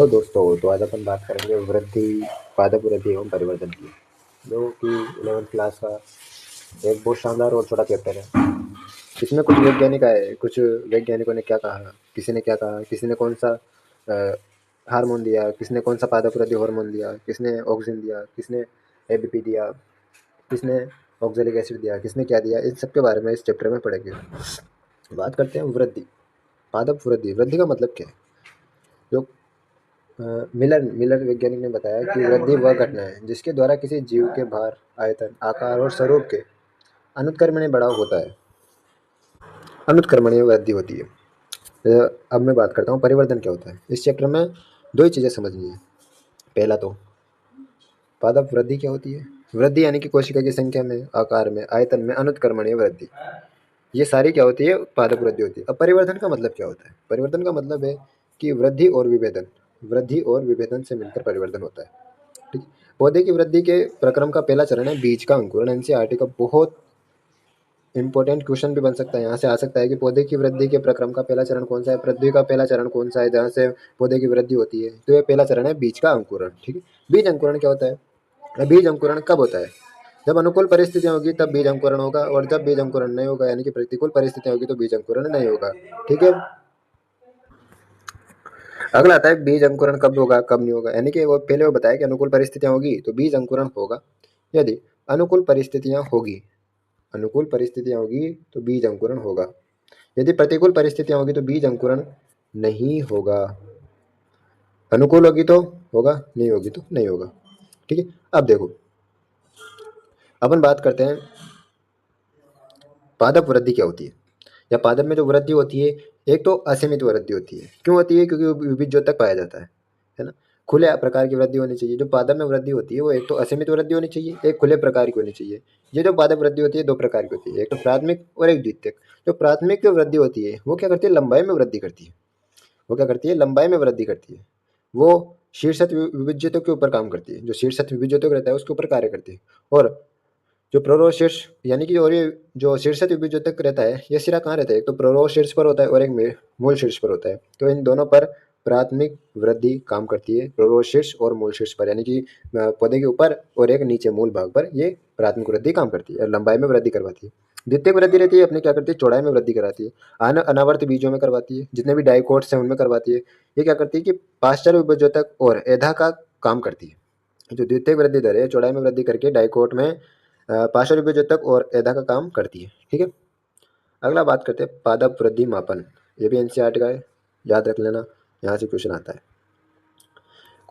Hello दोस्तों, तो आज अपन बात करेंगे वृद्धि, पादप वृद्धि एवं परिवर्तन की, जो कि 11th क्लास का एक बहुत शानदार और छोटा चैप्टर है। इसमें कुछ वैज्ञानिकों ने क्या कहा, किसी ने क्या कहा, किसी ने कौन सा हार्मोन दिया, किसने कौन सा पादप वृद्धि हार्मोन दिया, किसने ऑक्सीजन दिया, किसने एबीपी दिया, किसने ऑक्जेलिक एसिड दिया, किसने क्या दिया, इन सब के बारे में इस चैप्टर में पढ़ेंगे। बात करते हैं वृद्धि, पादप वृद्धि। वृद्धि का मतलब क्या है? जो मिलर मिलर वैज्ञानिक ने बताया कि वृद्धि वह घटना है जिसके द्वारा किसी जीव के भार, आयतन, आकार और स्वरूप के अनुत्क्रमणीय बढ़ाव होता है। अनुत्क्रमणीय वृद्धि होती है। अब मैं बात करता हूँ परिवर्तन क्या होता है। इस चैप्टर में दो ही चीज़ें समझनी है। पहला तो पादप वृद्धि क्या होती है। वृद्धि यानी कि कोशिका की संख्या में, आकार में, आयतन में अनुत्क्रमणीय वृद्धि, ये सारी क्या होती है? पादप वृद्धि होती है। अब परिवर्तन का मतलब क्या होता है? परिवर्तन का मतलब है कि वृद्धि और विभेदन से मिलकर परिवर्तन होता है। ठीक। पौधे की वृद्धि के प्रक्रम का पहला चरण है बीज का अंकुरण। एनसीईआरटी का बहुत इंपॉर्टेंट क्वेश्चन भी बन सकता है, यहाँ से आ सकता है कि पौधे की वृद्धि के प्रक्रम का पहला चरण कौन सा है, पृथ्वी का पहला चरण कौन सा है जहाँ से पौधे की वृद्धि होती है। तो ये पहला चरण है बीज का अंकुरण। ठीक है। बीज अंकुरण क्या होता है? बीज अंकुरण कब होता है? जब अनुकूल परिस्थितियां होगी तब बीज अंकुरण होगा, और जब बीज अंकुरण नहीं होगा यानी कि प्रतिकूल परिस्थितियां होगी तो बीज अंकुरण नहीं होगा। ठीक है। अगला आता है बीज अंकुरण कब होगा कब नहीं होगा, यानी कि वो पहले वो बताया कि अनुकूल परिस्थितियां होगी तो बीज अंकुरण होगा। यदि अनुकूल परिस्थितियां होगी अनुकूल परिस्थितियां होगी तो बीज अंकुरण होगा। यदि प्रतिकूल परिस्थितियां होगी तो बीज अंकुरण नहीं होगा। अनुकूल होगी तो होगा, नहीं होगी तो नहीं होगा। ठीक है। अब देखो, अपन बात करते हैं पादप वृद्धि क्या होती है, या पादप में जो वृद्धि होती है। एक तो असीमित वृद्धि होती है। क्यों होती है? क्योंकि वो बीजों तक पाया जाता है ना। खुले प्रकार की वृद्धि होनी चाहिए। जो पादप में वृद्धि होती है वो एक तो असीमित वृद्धि होनी चाहिए, एक खुले प्रकार की होनी चाहिए। ये जो पादप वृद्धि होती है दो प्रकार की होती है, एक तो प्राथमिक और एक द्वितीयक। जो प्राथमिक वृद्धि होती है वो क्या करती है? लंबाई में वृद्धि करती है। वो क्या करती है? लंबाई में वृद्धि करती है। वो शीर्षत विभिज्यतों के ऊपर काम करती है। जो शीर्षत विभिज्यतों रहता है उसके ऊपर कार्य करती है। और जो प्ररोह शीर्ष यानी कि, और ये जो शीर्षत विभिज्योतक रहता है ये सिरा कहाँ रहता है? एक तो प्ररोह शीर्ष पर होता है और एक मूल शीर्ष पर होता है। तो इन दोनों पर प्राथमिक वृद्धि काम करती है, प्ररोह शीर्ष और मूल शीर्ष पर, यानी कि पौधे के ऊपर और एक नीचे मूल भाग पर ये प्राथमिक वृद्धि काम करती है और लंबाई में वृद्धि करवाती है। द्वितीय वृद्धि रहती है अपने क्या करती है? चौड़ाई में वृद्धि कराती है। अनावर्त बीजों में करवाती है, जितने भी डाइकोट्स हैं उनमें करवाती है। ये क्या करती है कि पाश्चर विभज्योतक और एधा का काम करती है। जो द्वितीय वृद्धि दर है चौड़ाई में वृद्धि करके डाइकोट में पार्श्व विभेजक और एधा का काम करती है। ठीक है। अगला बात करते हैं पादप वृद्धि मापन। ये भी एनसीईआरटी का है, याद रख लेना, यहाँ से क्वेश्चन आता है।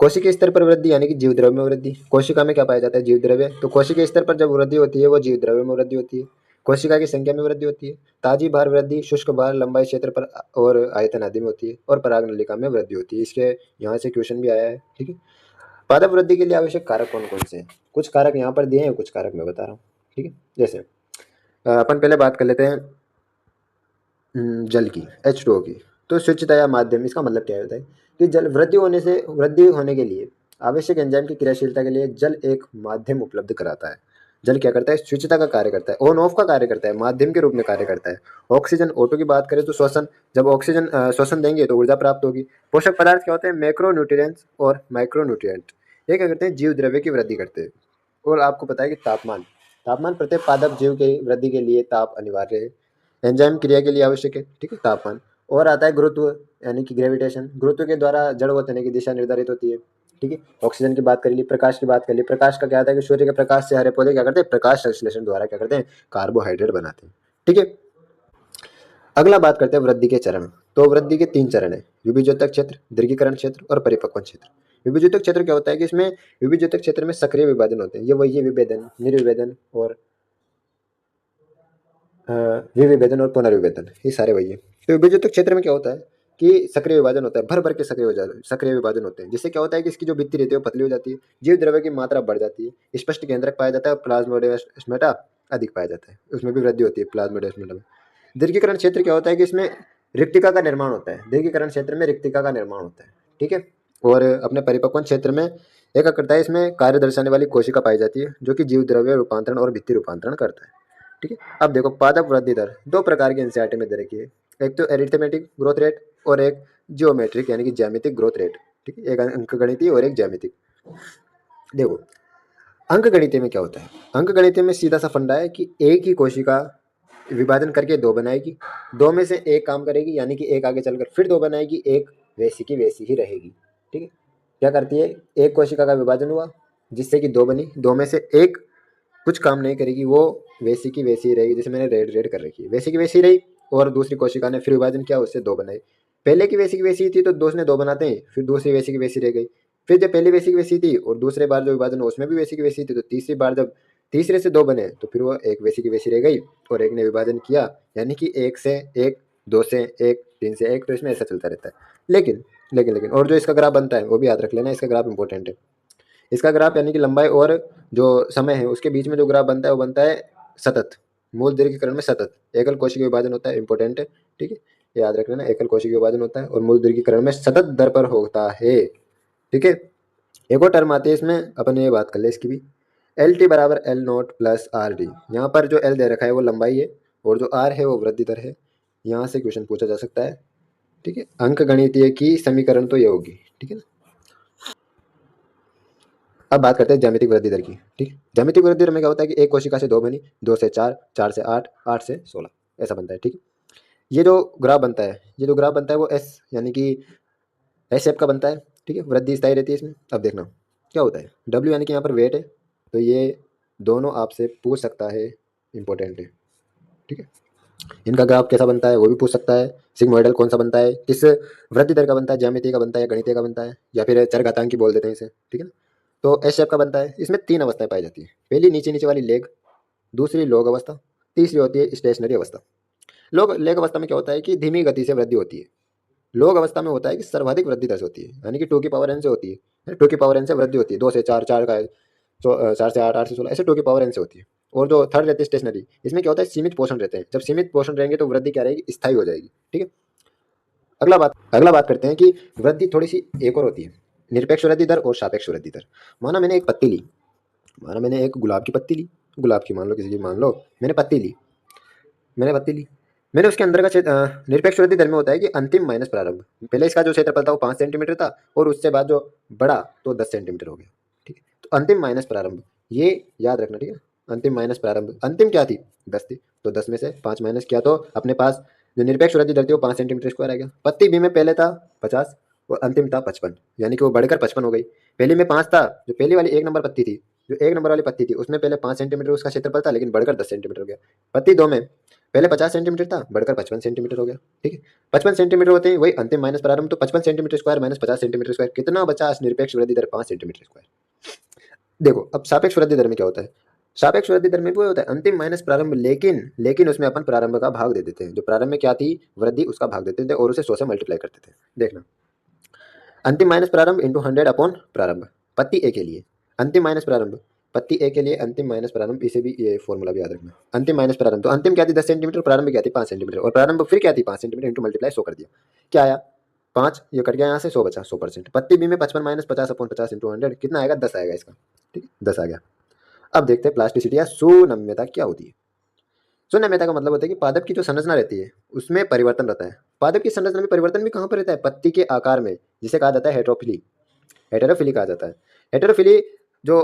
कोशिकीय स्तर पर वृद्धि यानी कि जीव द्रव्य में वृद्धि। कोशिका में क्या पाया जाता है? जीव द्रव्य। तो कोशिकीय स्तर पर जब वृद्धि होती है वो जीव द्रव्य में वृद्धि होती है। कोशिका की संख्या में वृद्धि होती है। ताजी भार वृद्धि शुष्क भार, लंबाई क्षेत्र पर और आयतन आदि में होती है। और पराग नलिका में वृद्धि होती है। इसके यहाँ से क्वेश्चन भी आया है। ठीक है। पादप वृद्धि के लिए आवश्यक कारक कौन कौन से हैं? कुछ कारक यहाँ पर दिए हैं, कुछ कारक मैं बता रहा हूँ। ठीक है। जैसे अपन पहले बात कर लेते हैं जल की, H2O की। तो शुचिता या माध्यम, इसका मतलब क्या होता है कि जल वृद्धि होने के लिए आवश्यक एंजाइम की क्रियाशीलता के लिए जल एक माध्यम उपलब्ध कराता है। जल क्या करता है? शुचिता का कार्य करता है, ऑन ऑफ का कार्य करता है, माध्यम के रूप में कार्य करता है। ऑक्सीजन O2 की बात करें तो श्वसन, जब ऑक्सीजन श्वसन देंगे तो ऊर्जा प्राप्त होगी। पोषक पदार्थ क्या होते हैं? मैक्रो न्यूट्रिएंट्स और माइक्रो न्यूट्रिएंट। ये क्या करते हैं? जीव द्रव्य की वृद्धि करते हैं। और आपको पता है कि तापमान, प्रत्येक पादप जीव के वृद्धि के लिए ताप अनिवार्य है। एंजाइम क्रिया के लिए आवश्यक है। ठीक है, तापमान। और आता है गुरुत्व यानी कि ग्रेविटेशन। गुरुत्व के द्वारा जड़ व तने की दिशा निर्धारित होती है। ठीक है। ऑक्सीजन की बात कर ली, प्रकाश की बात कर ली। प्रकाश का क्या आता है कि सूर्य के प्रकाश से हरे पौधे क्या करते हैं? प्रकाश संश्लेषण द्वारा क्या करते हैं? कार्बोहाइड्रेट बनाते हैं। ठीक है। अगला बात करते हैं वृद्धि के चरण। तो वृद्धि के 3 चरण है, विभिज्योतक क्षेत्र, दीर्घीकरण क्षेत्र और परिपक्वन क्षेत्र। विभिज्योतक क्षेत्र क्या होता है कि इसमें विभिज्योतक क्षेत्र में सक्रिय विभाजन होते हैं। ये वही है विभेदन, निर्विभेदन और विभेदन और पुनर्विभेदन, ये सारे वही है। तो विभेदित क्षेत्र में क्या होता है कि सक्रिय विभाजन होता है, भर भर के सक्रिय विभाजन होते हैं, जिससे क्या होता है कि इसकी जो भित्ति रहती है वो पतली हो जाती है, जीव द्रव्य की मात्रा बढ़ जाती है, स्पष्ट केंद्रक पाया जाता है और प्लाज्मोडेस्माटा अधिक पाया जाता है, उसमें भी वृद्धि होती है प्लाज्मोडेस्माटा में। दीर्घीकरण क्षेत्र क्या होता है कि इसमें रिक्तिका का निर्माण होता है, दीर्घीकरण क्षेत्र में रिक्तिका का निर्माण होता है। ठीक है। और अपने परिपक्वन क्षेत्र में एक करता है, इसमें कार्य दर्शाने वाली कोशिका पाई जाती है जो कि जीव द्रव्य रूपांतरण और भित्ति रूपांतरण करता है। ठीक है। अब देखो पादप वृद्धि दर दो प्रकार की एनसीईआरटी में दे रखी है, एक तो एरिथमेटिक ग्रोथ रेट और एक जियोमेट्रिक यानी कि ज्यामितिक ग्रोथ रेट। ठीक है, एक अंकगणितीय और एक ज्यामितिक। देखो अंकगणितीय में क्या होता है, अंकगणितीय में सीधा सा फंडा है कि एक ही कोशिका विभाजन करके दो बनाएगी, दो में से एक काम करेगी, यानी कि एक आगे चलकर फिर दो बनाएगी, एक वैसी की वैसी ही रहेगी। ठीक है, क्या करती है, एक कोशिका का विभाजन हुआ जिससे कि दो बनी, दो में से एक कुछ काम नहीं करेगी, वो वैसी की वैसी ही रहेगी, जैसे मैंने रेड रेड कर रखी है, वैसी की वैसी रही, और दूसरी कोशिका ने फिर विभाजन किया, उससे दो बनाई। पहले की वैसी की वैसी थी तो दूसरे दो बनाते हैं, फिर दूसरी वैसी की वैसी रह गई, फिर जब पहली वैसी की वैसी थी और दूसरे बार जो विभाजन हुआ उसमें भी वैसी की वैसी थी, तो तीसरी बार जब तीसरे से दो बने तो फिर वो एक वैसी की वैसी रह गई, और एक ने विभाजन किया, यानी कि एक से एक, दो से एक, तीन से एक, तो इसमें ऐसा चलता रहता है। लेकिन लेकिन लेकिन और जो इसका ग्राफ बनता है वो भी याद रख लेना, इसका ग्राफ इंपॉर्टेंट है। इसका ग्राफ यानी कि लंबाई और जो समय है उसके बीच में जो ग्राफ बनता है वो बनता है सतत, मूल दीर्घीकरण में सतत, एकल कोशिकीय विभाजन होता है, इंपॉर्टेंट है। ठीक है, याद रख लेना, एकल कोशिकीय विभाजन होता है और मूल दीर्घीकरण में सतत दर पर होता है। ठीक है, एक और टर्म आती है इसमें, अपन ये बात कर ले इसकी भी, एल टी बराबर L note plus R D. यहाँ पर जो एल दे रखा है वो लंबाई है और जो आर है वो वृद्धि दर है। यहाँ से क्वेश्चन पूछा जा सकता है। ठीक है, अंक गणितीय की समीकरण तो ये होगी। ठीक है ना, अब बात करते हैं ज्यामितिक वृद्धि दर की। ठीक है, ज्यामितिक वृद्धि दर में क्या होता है कि एक कोशिका से दो बनी, दो से चार, चार से आठ, आठ से 16, ऐसा बनता है। ठीक है, ये जो ग्राफ बनता है, ये जो ग्राफ बनता है वो एस यानी कि एस शेप का बनता है। ठीक है, वृद्धि स्थायी रहती है इसमें। अब देखना क्या होता है, डब्ल्यू यानी कि यहाँ पर वेट है, तो ये दोनों आपसे पूछ सकता है, इंपॉर्टेंट है। ठीक है, इनका ग्राफ कैसा बनता है वो भी पूछ सकता है, सिग्मोइडल कौन सा बनता है, किस वृद्धि दर का बनता है, ज्यामिति का बनता है या गणितीय का बनता है, या फिर चरघातांकी बोल देते हैं इसे। ठीक है ना, तो एस शेप का बनता है। इसमें तीन अवस्थाएं पाई जाती है, पहली नीचे नीचे वाली लेग, दूसरी लोग अवस्था, तीसरी होती है स्टेशनरी अवस्था। लोग लेग अवस्था में क्या होता है कि धीमी गति से वृद्धि होती है, लोग अवस्था में होता है कि सर्वाधिक वृद्धि दर से होती है, यानी कि टू की पावर एन से होती है, टू की पावर एन से वृद्धि होती है, दो से चार, चार का है, चार से आठ, आठ से 16, ऐसे टू की पावर एन से होती है। और जो थर्ड रहती है स्टेशनरी, इसमें क्या होता है सीमित पोषण रहते हैं, जब सीमित पोषण रहेंगे तो वृद्धि क्या रहेगी, स्थायी हो जाएगी। ठीक है, अगला बात करते हैं कि वृद्धि थोड़ी सी एक और होती है, निरपेक्ष वृद्धि दर और सापेक्ष वृद्धि दर। माना मैंने एक पत्ती ली, माना मैंने एक गुलाब की पत्ती ली, गुलाब की मान लो, किसी की मान लो, मैंने पत्ती ली, मैंने पत्ती ली, मैंने उसके अंदर का क्षेत्र, निरपेक्ष वृद्धि दर में होता है कि अंतिम माइनस प्रारंभ। पहले इसका जो क्षेत्रफल था वो 5 सेंटीमीटर था और उससे बाद जो बढ़ा तो 10 सेंटीमीटर हो गया। ठीक है, तो अंतिम माइनस प्रारंभ, ये याद रखना। ठीक है, अंतिम माइनस प्रारंभ, अंतिम क्या थी, 10 थी, तो 10 में से 5 माइनस किया तो अपने पास जो निरपेक्ष वृद्धि दर थी वो 5 सेंटीमीटर स्क्वायर आ गया। पत्ती बी में पहले था 50 और अंतिम था 55, यानी कि वो बढ़कर 55 हो गई। पहली में 5 था, जो पहली वाली एक नंबर पत्ती थी, जो एक नंबर वाली पत्ती थी उसमें पहले 5 सेंटीमीटर उसका क्षेत्रफल था, लेकिन बढ़कर 10 सेंटीमीटर हो गया। पत्ती दो में पहले 50 सेंटीमीटर था, बढ़कर 55 सेंटीमीटर हो गया। ठीक है, 55 सेंटीमीटर होते हैं वही अंतिम माइनस प्रारंभ, तो 55 centimetre square minus 50 centimetre square कितना बचा, निरपेक्ष वृद्धि दर 5 सेंटीमीटर स्क्वायर। देखो अब सापेक्ष वृद्धि दर में क्या होता है, सापेक्ष वृद्धि दर में भी होता है अंतिम माइनस प्रारंभ, लेकिन लेकिन उसमें अपन प्रारंभ का भाग दे देते हैं, जो प्रारंभ में क्या थी वृद्धि उसका भाग देते थे और उसे 100 से मल्टीप्लाई करते थे। देखना, अंतिम माइनस प्रारंभ इंटू 100 अपॉन प्रारंभ, पत्ती ए के लिए अंतिम माइनस प्रारंभ, पत्ती ए के लिए अंतिम माइनस प्रारंभ, इसे भी ये फॉर्मूला भी याद रखना। अंतिम माइनस प्रारंभ, तो अंतिम क्या थी 10 सेंटीमीटर, प्रारंभ क्या थी 5 सेंटीमीटर, और प्रारंभ फिर क्या थी 5 सेंटीमीटर इंटू मल्टीप्लाई 100 कर दिया, क्या आया 5, ये कट गया यहाँ से, 100 बचा, 100%। पत्ती बी में 55 माइनस 50 अपॉन 50 इंटू 100 कितना आएगा, 10 आएगा इसका। ठीक है, 10 आ गया। अब देखते हैं प्लास्टिसिटी या सुनम्यता क्या होती है। सुनम्यता का मतलब होता है कि पादप की जो संरचना रहती है उसमें परिवर्तन रहता है। पादप की संरचना में परिवर्तन भी कहाँ पर रहता है, पत्ती के आकार में, जिसे कहा जाता है हेटेरोफिली, हेटेरोफिली कहा जाता है। हेटेरोफिली जो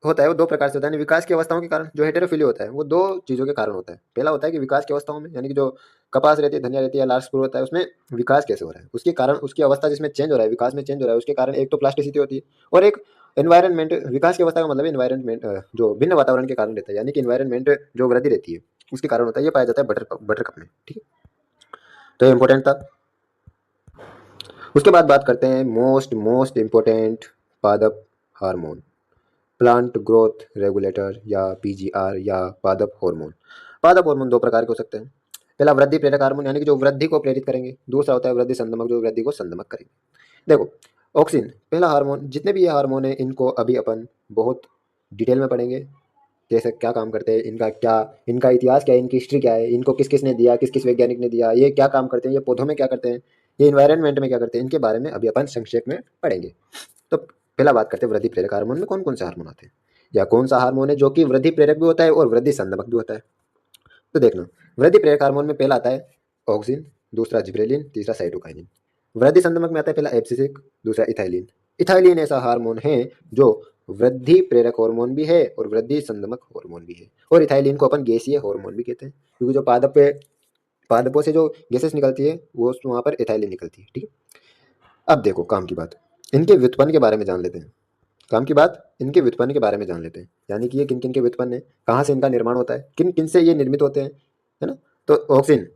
होता है वो दो प्रकार से होता है, विकास की अवस्थाओं के कारण। जो हेटेरोफिली होता है वो दो चीज़ों के कारण होता है। पहला होता है कि विकास की अवस्थाओं में, यानी कि जो कपास रहती है, धनिया रहती है, लार्जस्पोर होता है, उसमें विकास कैसे हो रहा है, उसके कारण, उसकी अवस्था जिसमें चेंज हो रहा है, विकास में चेंज हो रहा है, उसके कारण एक तो प्लास्टिसिटी होती है, और एक एनवायरनमेंट, विकास की अवस्था का मतलब एनवायरनमेंट, जो भिन्न वातावरण के कारण रहता है, यानी कि एनवायरनमेंट जो वृद्धि रहती है उसके कारण होता है। ये पाया जाता है बटर कप में। ठीक है, तो ये इंपॉर्टेंट था। उसके बाद बात करते हैं मोस्ट मोस्ट इंपॉर्टेंट पादप हार्मोन, प्लांट ग्रोथ रेगुलेटर या पीजीआर या पादप हार्मोन। पादप हार्मोन दो प्रकार के हो सकते हैं, पहला वृद्धि प्रेरक हार्मोन यानी कि जो वृद्धि को प्रेरित करेंगे, दूसरा होता है वृद्धि संदमक जो वृद्धि को संदमक करेंगे। देखो ऑक्सिन पहला हार्मोन, जितने भी ये हार्मोन है इनको अभी अपन बहुत डिटेल में पढ़ेंगे, कैसे क्या काम करते हैं, इनका क्या, इनका इतिहास क्या है, इनकी हिस्ट्री क्या है, इनको किस किस ने दिया, किस किस वैज्ञानिक ने दिया, ये क्या काम करते हैं, ये पौधों में क्या करते हैं, ये इन्वायरमेंट में क्या करते हैं, इनके बारे में अभी अपन संक्षेप में पढ़ेंगे। तो पहला बात करते हैं वृद्धि प्रेरक हार्मोन में कौन कौन से हार्मोन आते हैं, या कौन सा हार्मोन है जो कि वृद्धि प्रेरक भी होता है और वृद्धि संदमक भी होता है। तो देखना, वृद्धि प्रेरक हार्मोन में पहला आता है ऑक्सिन, दूसरा जिब्रेलिन, तीसरा साइटोकाइनिन। वृद्धि संदमक में आता है पहला एब्सिसिक, दूसरा इथाइलिन। इथाइलिन ऐसा हार्मोन है जो वृद्धि प्रेरक हार्मोन भी है और वृद्धि संदमक हार्मोन भी है। और इथाइलिन को अपन गैसीय हार्मोन भी कहते हैं, क्योंकि जो पादपों से जो गैसेस निकलती है वो वहाँ पर इथाइलिन निकलती है। ठीक है, अब देखो काम की बात, इनके व्युत्पन्न के बारे में जान लेते हैं। काम की बात, इनके व्युत्पन्न के बारे में जान लेते हैं, यानी कि ये किन किन के व्युत्पन्न है, कहाँ से इनका निर्माण होता है, किन किन से ये निर्मित होते हैं, है ना। तो ऑक्सिन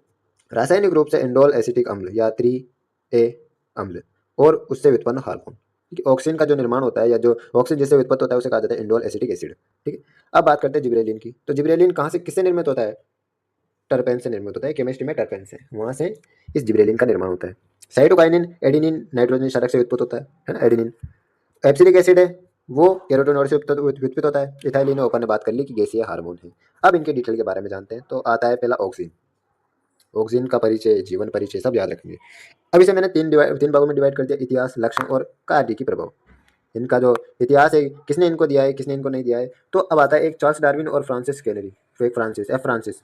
रासायनिक रूप से इंडोल एसिटिक अम्ल या 3A अम्ल और उससे व्युत्पन्न हार्मोन। ठीक है, ऑक्सिन का जो निर्माण होता है या जो ऑक्सिन जिससे व्युत्पन्न होता है उसे कहा जाता है इंडोल एसिटिक एसिड। ठीक है, अब बात करते हैं जिब्रेलिन की। तो जिब्रेलिन कहाँ से किससे निर्मित होता है, टर्पेन से निर्मित होता है, केमिस्ट्री में टर्पेन से, वहाँ से इस जिब्रेलिन का निर्माण होता है। साइटोकाइनिन एडिनिन नाइट्रोजन क्षारक से व्युत्पन्न होता है ना, एडिनिन। एब्सिलिक एसिड है वो कैरोटीनॉइड से व्युत्पन्न होता है। इथाइलिन ऊपर ने बात कर ली कि गैसीय हार्मोन है। अब इनके डिटेल के बारे में जानते हैं। तो आता है पहला ऑक्सिन। ऑक्सिन का परिचय, जीवन परिचय सब याद रखेंगे। अब इसे मैंने तीन भागों में डिवाइड कर दिया, इतिहास, लक्षण और कार्य की प्रभाव। इनका जो इतिहास है, किसने इनको दिया है, किसने इनको नहीं दिया है। तो अब आता है एक चार्ल्स डार्विन और फ्रांसिस कैनरी। तो एक फ्रांसिस, एफ फ्रांसिस,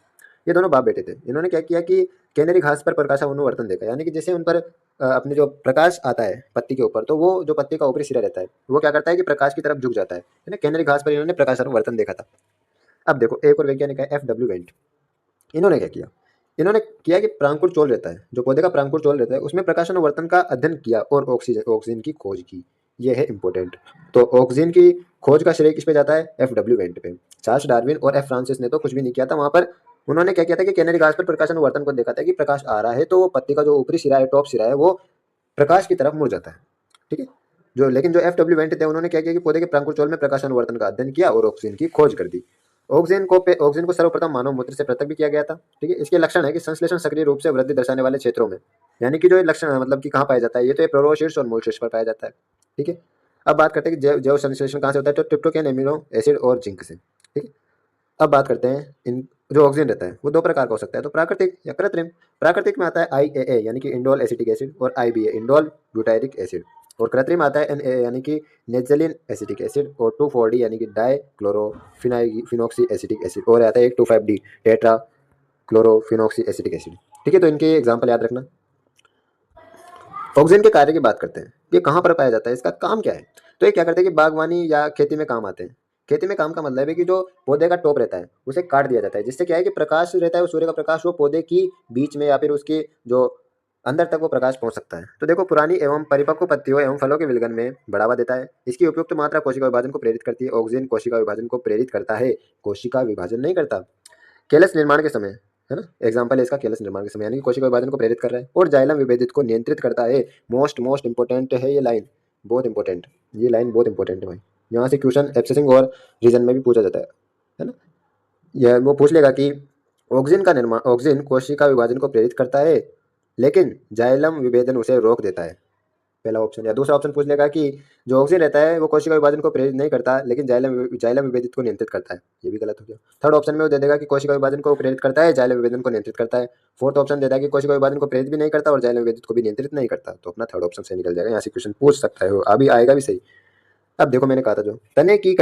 ये दोनों बाप बेटे थे। इन्होंने क्या किया कि कैनरी घास पर प्रकाशानुवर्तन देखा, यानी कि जैसे उन पर अपने जो प्रकाश आता है पत्ती के ऊपर, तो वो जो पत्ती का ऊपरी सिरा रहता है वो क्या करता है कि प्रकाश की तरफ झुक जाता है ना। कैनरी घास पर इन्होंने प्रकाशानुवर्तन देखा था। अब देखो एक और वैज्ञानिक है F.W. वेंट। इन्होंने क्या किया, इन्होंने किया कि प्रांकुर चोल रहता है, जो पौधे का प्रांकुर चोल रहता है उसमें प्रकाशानुवर्तन का अध्ययन किया और ऑक्सीजन की खोज की। ये है इंपॉर्टेंट। तो ऑक्सीजन की खोज का श्रेय किस पे जाता है, F.W. वेंट पे। चार्ल्स डार्विन और एफ फ्रांसिस ने तो कुछ भी नहीं किया था वहां पर। उन्होंने क्या किया था कि कैनरी घास पर प्रकाशानुवर्तन को देखा था कि प्रकाश आ रहा है तो वो पत्ती का जो ऊपरी सिरा है, टॉप सिरा है, वो प्रकाश की तरफ मुड़ जाता है। ठीक है, जो लेकिन जो F.W. वेंट थे उन्होंने क्या किया कि पौधे के प्रांकुर चोल में प्रकाशानुवर्तन का अध्ययन किया और ऑक्सीजन की खोज कर दी। ऑक्सीजन को सर्वप्रथम मानव मूत्र से पृथक भी किया गया था। ठीक है, इसके लक्षण है कि संश्लेषण सक्रिय रूप से वृद्धि दर्शाने वाले क्षेत्रों में, यानी कि जो ये लक्षण है मतलब कि कहाँ पाया जाता है, ये तो ये प्रोरो शीर्ष और मूल शीर्ष पर पाया जाता है। ठीक है, अब बात करते हैं कि जैव संश्लेषण कहाँ से होता है, तो ट्रिप्टोफैन, एमिनो एसिड और जिंक से। ठीक है, अब बात करते हैं इन जो ऑक्सीजन रहता है वो दो प्रकार का हो सकता है, तो प्राकृतिक या कृत्रिम। प्राकृतिक में आता है IAA यानी कि इंडोल एसिटिक एसिड और IBA इंडोल ब्यूटाइरिक एसिड। और कृत्रिम आता है NAA यानी कि नेजलिन एसिटिक एसिड और 2,4-D यानी कि डाइक्लोरोफिनॉक्सी एसिटिक एसिड। और आता है एक 2,5-D टेट्रा क्लोरोफिनॉक्सी एसिटिक एसिड। ठीक है, तो इनके एग्जाम्पल याद रखना। ऑक्सीजन के कार्य की बात करते हैं, ये कहाँ पर पाया जाता है, इसका काम क्या है। तो ये क्या करते हैं कि बागवानी या खेती में काम आते हैं। खेती में काम का मतलब है कि जो पौधे का टॉप रहता है उसे काट दिया जाता है, जिससे क्या है कि प्रकाश रहता है वो सूर्य का प्रकाश वो पौधे की बीच में या फिर उसके जो अंदर तक वो प्रकाश पहुंच सकता है। तो देखो पुरानी एवं परिपक्व पत्तियों एवं फलों के विलगन में बढ़ावा देता है। इसकी उपयुक्त मात्रा कोशिका विभाजन को प्रेरित करती है। ऑक्सीजन कोशिका विभाजन को प्रेरित करता है, कोशिका विभाजन नहीं करता। कैलस निर्माण के समय, है ना, एग्जाम्पल है इसका कैलस निर्माण के समय, यानी कि कोशिका विभाजन को प्रेरित कर रहा है। और जाइलम विभेदित को नियंत्रित करता है। मोस्ट इंपॉर्टेंट है ये लाइन, बहुत इंपॉर्टेंट, ये लाइन बहुत इंपॉर्टेंट है भाई। यहाँ से क्वेश्चन एब्सेसिंग और रीजन में भी पूछा जाता है ना। यह वो पूछ लेगा कि ऑक्सीजन कोशिका विभाजन को प्रेरित करता है लेकिन जाइलम विभेदन उसे रोक देता है, पहला ऑप्शन। या दूसरा ऑप्शन पूछ लेगा कि जो ऑक्सीजन रहता है वो कोशिका विभाजन को प्रेरित नहीं करता लेकिन जाइलम विभेदित को नियंत्रित करता है, ये भी गलत हो गया। थर्ड ऑप्शन में वो दे देगा कि कोशिका विभाजन को प्रेरित करता है, जाइलम विभेदन को नियंत्रित करता है। फोर्थ ऑप्शन देता है कि कोशिका विभाजन को प्रेरित भी नहीं करता और जाइलम विभेदित को भी नियंत्रित नहीं करता। तो अपना थर्ड ऑप्शन से निकल जाएगा, यहाँ से क्वेश्चन पूछ सकता है, अभी आएगा भी सही। अब देखो मैंने कहा था जो तने की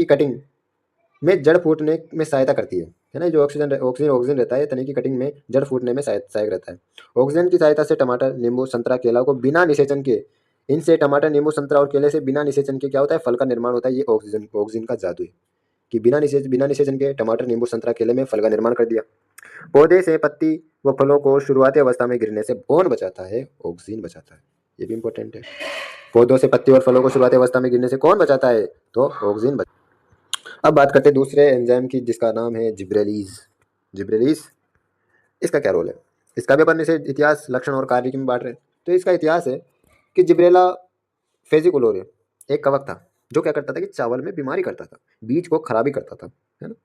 कटिंग में जड़ फूटने में सहायता करती है ना। जो ऑक्सीजन रहता है तने की कटिंग में जड़ फूटने में सहायक रहता है। ऑक्सीजन की सहायता से टमाटर, नींबू, संतरा, केला को बिना निषेचन के, इनसे टमाटर, नींबू, संतरा और केले से बिना निषेचन के क्या होता है, फल का निर्माण होता है। ये ऑक्सीजन का जादू है कि बिना निषेचन के टमाटर, नींबू, संतरा, केले में फल का निर्माण कर दिया। पौधे से पत्ती व फलों को शुरुआती अवस्था में गिरने से कौन बचाता है, ऑक्सीजन बचाता है, ये भी इंपॉर्टेंट है। पौधों से पत्ती और फलों को शुरुआती अवस्था में गिरने से कौन बचाता है, तो ऑक्सीजन। अब बात करते हैं दूसरे एंजाइम की जिसका नाम है जिब्रेलीज। इसका क्या रोल है, इसका भी अपन इसे इतिहास, लक्षण और कार्य में बांट रहे हैं। तो इसका इतिहास है कि जिब्रेला फेजिकुलोरे एक कवक था जो क्या करता था कि चावल में बीमारी करता था, बीज को खराबी करता था, है ना।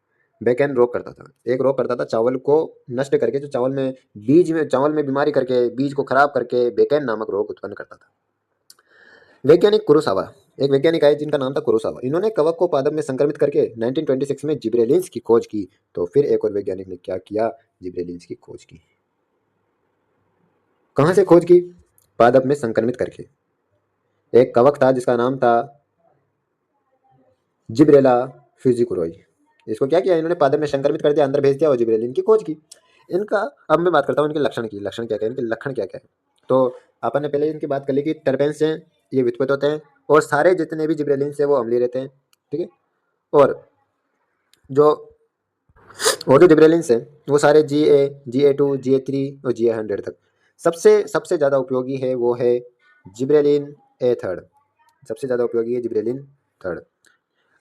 बेकैन रोग करता था, एक रोग करता था चावल को नष्ट करके, जो चावल में बीमारी करके, बीज को खराब करके बेकैन नामक रोग उत्पन्न करता था। वैज्ञानिक कुरोसावा, एक वैज्ञानिक आए जिनका नाम था कुरोसावा। इन्होंने कवक को पादप में संक्रमित करके 1926 में जिब्रेलिन्स की खोज की। तो फिर एक और वैज्ञानिक ने क्या किया, जिब्रेलिन्स की खोज की। कहां से खोज की, पादप में संक्रमित करके। एक कवक था जिसका नाम था जिब्रेला फ्यूजिकुरोई। इसको क्या किया इन्होंने, पादप में संक्रमित कर दिया, अंदर भेज दिया और जिब्रेलिन की खोज की। इनका अब मैं बात करता हूँ इनके लक्षण की, लक्षण क्या क्या है, इनके लक्षण क्या क्या है। तो अपन ने पहले इनकी बात कर ली कि टर्पेन्स हैं ये व्युत्पन्न होते हैं, और सारे जितने भी जिब्रेलिन्स हैं वो अम्लीय रहते हैं, ठीक है। और जो जिब्रेलिन्स हैं वो सारे GA2, GA3 और GA100 तक। सबसे सबसे ज़्यादा उपयोगी है वो है जिब्रेलिन A3, सबसे ज़्यादा उपयोगी है जिब्रेलिन 3।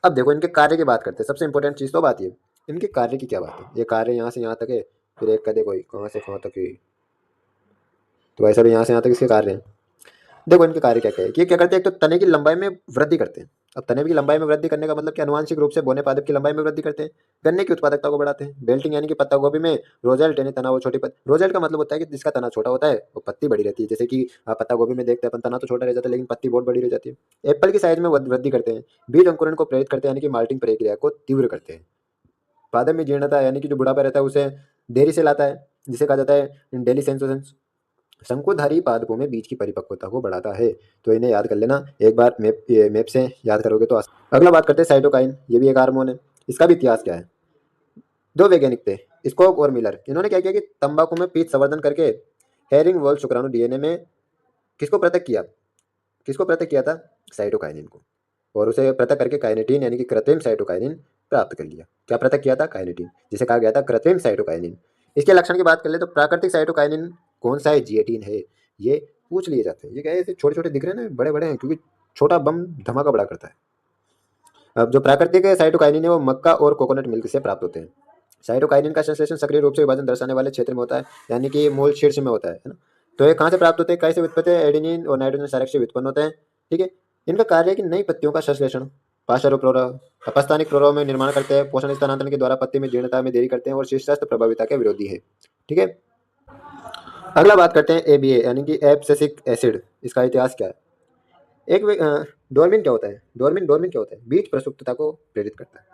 अब देखो इनके कार्य की बात करते हैं। सबसे इंपॉर्टेंट चीज़ तो बात ये, इनके कार्य की क्या बात है। ये कार्य यहाँ से यहाँ तक है, फिर एक का देखो कहाँ से कहाँ तक है, तो ऐसा भी यहाँ से यहाँ तक इसके कार्य हैं। देखो इनके कार्य क्या क्या है कि ये क्या करते हैं, एक तो तने की लंबाई में वृद्धि करते हैं। अब तने की लंबाई में वृद्धि करने का मतलब कि आनुवांशिक रूप से बोने पादप की लंबाई में वृद्धि करते हैं, गन्ने की उत्पादकता को बढ़ाते हैं। बेल्टिंग यानी कि पत्ता गोभी में रोजेल्ट यानी तना वो छोटी पत्ती, रोजेल्ट का मतलब होता है कि जिसका तना छोटा होता है वो पत्ती बड़ी रहती है। जैसे कि पत्ता गोभी में देखते हैं अपन तना तो छोटा रह जाता है लेकिन पत्ती बहुत बड़ी रह जाती है। एप्पल की साइज में वृद्धि करते हैं। बीज अंकुरण को प्रेरित करते हैं यानी कि माल्टिंग प्रक्रिया को तीव्र करते हैं। पादप में जीर्णता यानी कि जो बुढ़ापा रहता है उसे देरी से लाता है, जिसे कहा जाता है डेलिसेंसेशन। शंकुधारी पादपों में बीज की परिपक्वता को बढ़ाता है। तो इन्हें याद कर लेना एक बार, मैप से याद करोगे तो अगला बात करते हैं साइटोकाइन। ये भी एक हार्मोन है। इसका भी इतिहास क्या है। दो वैज्ञानिक थे, स्कोक और मिलर। इन्होंने क्या किया कि तंबाकू में पीत संवर्धन करके हेरिंग वोल्फ शुक्राणु डीएनए में किसको पृथक किया, था साइटोकाइनिन को, और उसे पृथक करके काइनेटिन यानी कि कृत्रिम साइटोकाइनिन प्राप्त कर लिया। क्या पृथक किया था, काइनेटिन, जिसे कहा गया था कृत्रिम साइटोकाइनिन। इसके लक्षण की बात कर ले तो प्राकृतिक साइटोकाइनिन कौन सा है, G18 है। ये पूछ लिए जाते हैं। ये क्या है, छोटे छोटे दिख रहे हैं ना, बड़े बड़े हैं, क्योंकि छोटा बम धमाका बड़ा करता है। अब जो प्राकृतिक साइटोकाइनिन है वो मक्का और कोकोनट मिल्क से प्राप्त होते हैं। साइटोकाइनिन का संश्लेषण सक्रिय रूप से विभाजन दर्शाने वाले क्षेत्र में होता है, यानी कि मूल शीर्ष में होता है ना। तो ये कहाँ से प्राप्त होते हैं, कैसे व्युत्पत्ति है, एडेनिन और नाइट्रोजन सारक से व्युत्पन्न होते हैं, ठीक है। इनका कार्य है कि नई पत्तियों का संश्लेषण, अपस्थानिक प्रभाव में निर्माण करते हैं, पोषण स्थानांतरण के द्वारा पत्ती में जीर्णता में देरी करते हैं और शीर्षस्थ प्रभाविता के विरोधी है, ठीक है। अगला बात करते हैं ABA यानी कि एब्सिसिक एसिड। इसका इतिहास क्या है। एक डोर्मिन क्या होता है, डोर्मिन क्या होता है, बीज प्रसुप्तता को प्रेरित करता है।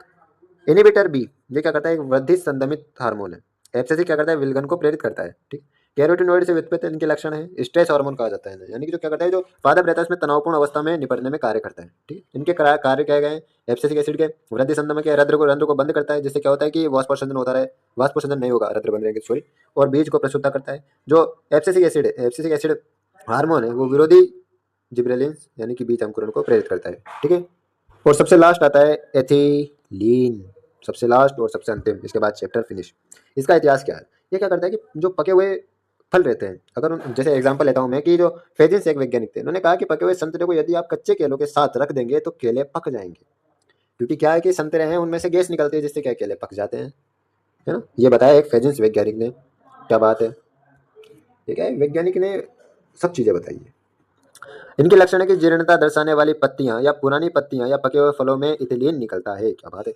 इनिबिटर बी, ये क्या करता है, एक वृद्धि संदमित हार्मोन है। एब्सिसिक क्या करता है, विलगन को प्रेरित करता है, ठीक। कैरोटिनॉइड से व्युत्पन्न इनके लक्षण है, स्ट्रेस हार्मोन कहा जाता है इन्हें, यानी कि जो क्या करता है, जो पादप रहता है उसमें तनावपूर्ण अवस्था में निपटने में कार्य करता है, ठीक। इनके कार्य क्या गए, एब्सिसिक एसिड के वृद्धि संदमक के रंध्र को बंद करता है, जिससे क्या होता है कि वाष्पोत्सर्जन होता रहे, वाष्पोत्सर्जन नहीं होगा, रंध्र बंद रहेंगे, सॉरी। और बीज को प्रसुप्ता करता है। जो एब्सिसिक एसिड हार्मोन है वो विरोधी जिब्रेलिन्स यानी कि बीज अंकुरण को प्रेरित करता है, ठीक है। और सबसे लास्ट आता है एथिलीन, सबसे लास्ट और सबसे अंतिम, इसके बाद चैप्टर फिनिश। इसका इतिहास क्या है। ये क्या करता है कि जो पके हुए फल रहते हैं, अगर जैसे एग्जांपल लेता हूं मैं कि जो फेजिंस एक वैज्ञानिक थे, उन्होंने कहा कि पके हुए संतरे को यदि आप कच्चे केलों के साथ रख देंगे तो केले पक जाएंगे, क्योंकि क्या है कि संतरे हैं उनमें से गैस निकलती है जिससे क्या केले पक जाते हैं, है ना। ये बताया एक फेजिंस वैज्ञानिक ने। क्या बात है, ठीक है, वैज्ञानिक ने सब चीजें बताई है। इनके लक्षण है कि जीर्णता दर्शाने वाली पत्तियां या पुरानी पत्तियां या पके हुए फलों में इथिलीन निकलता है। क्या बात है,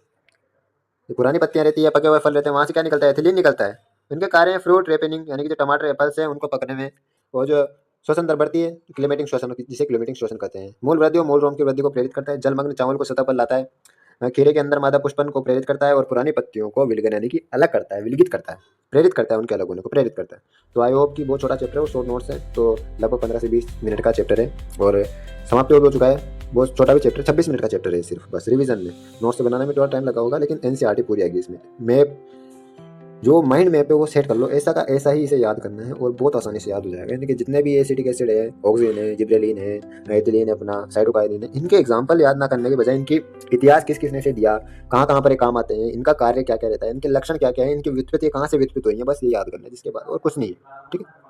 ये पुरानी पत्तियां रहती है, पके हुए फल रहते हैं, वहां से क्या निकलता है, एथिलीन निकलता है। इनके कार्य हैं फ्रूट रेपनिंग यानी कि जो टमाटर एप्पल्स है उनको पकने में, और जो श्वसन दर बढ़ती है, क्लेमेटिंग श्वसन, जिसे क्लेमेटिंग श्वसन कहते हैं। मूल वृद्धि और मूल रोम की वृद्धि को प्रेरित करता है। जलमग्न चावल को सतह पर लाता है। खीरे के अंदर मादा पुष्पन को प्रेरित करता है और पुरानी पत्तियों को विलगन यानी कि अलग करता है, विलगित करता है, प्रेरित करता है, उनके अलग होने को प्रेरित करता है। तो आई होप कि बहुत छोटा चैप्टर है, वो शॉर्ट नोट्स है, तो लगभग 15 से 20 मिनट का चैप्टर है और समाप्ति हो चुका है। बहुत छोटा भी चैप्टर, 26 मिनट का चैप्टर है सिर्फ, बस रिवीजन में। नोट्स बनाने में थोड़ा टाइम लगा होगा, लेकिन NCERT पूरी आएगी इसमें। मैप, जो माइंड मैप है वो सेट कर लो, ऐसा का ऐसा ही इसे याद करना है और बहुत आसानी से याद हो जाएगा। यानी कि जितने भी एसिटिक एसिड है, ऑक्सीजन है, जिब्रेलिन है, एथिलीन है, अपना साइटोकाइनिन है, इनके एग्जाम्पल याद ना करने के बजाय इनकी इतिहास किस किसने से दिया, कहाँ कहाँ पर ये काम आते हैं, इनका कार्य क्या क्या रहता है, इनके लक्षण क्या क्या है, इनकी व्युत्पत्ति कहाँ से व्युत्पत्ति हुई है, बस ये याद करना है, जिसके बाद और कुछ नहीं है, ठीक है।